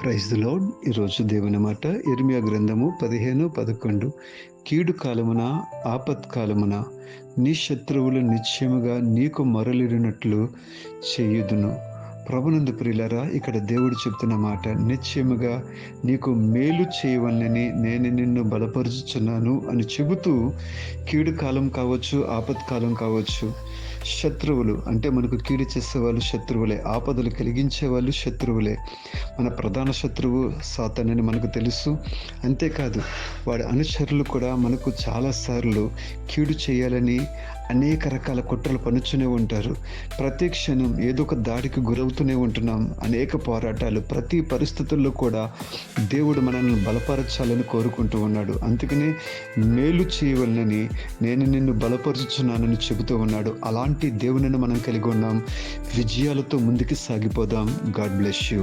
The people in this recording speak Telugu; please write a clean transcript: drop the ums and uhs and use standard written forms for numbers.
Praise the lord. ఈరోజు దేవుని మాట ఇర్మియా గ్రంథము 15:11. కీడు కాలమున ఆపత్కాలమున నీ శత్రువులు నిశ్చయముగా నీకు మొరలిడినట్లు చేయుదును. ప్రభునందు ప్రియులారా, ఇక్కడ దేవుడు చెప్తున్న మాట, నిశ్చయముగా నీకు మేలు చేయవలనని నేను నిన్ను బలపరుచుచున్నాను అని చెబుతూ, కీడు కాలం కావచ్చు, ఆపత్కాలం కావచ్చు, శత్రువులు అంటే మనకు కీడు చేసే వాళ్ళు శత్రువులే, ఆపదలు కలిగించే వాళ్ళు శత్రువులే. మన ప్రధాన శత్రువు సాతానని మనకు తెలుసు. అంతేకాదు, వాడి అనుచరులు కూడా మనకు చాలాసార్లు కీడు చేయాలని అనేక రకాల కుట్రలు పన్నుతూనే ఉంటారు. ప్రతి క్షణం ఏదో ఒక దాడికి గురవుతూనే ఉంటున్నాం. అనేక పోరాటాలు, ప్రతి పరిస్థితుల్లో కూడా దేవుడు మనల్ని బలపరచాలని కోరుకుంటూ ఉన్నాడు. అందుకనే మేలు చేయవలనని నేను నిన్ను బలపరుచుచున్నానని చెబుతూ ఉన్నాడు. అలాంటి దేవునిని మనం కలిగి ఉన్నాం. విజయాలతో ముందుకు సాగిపోదాం. God bless you.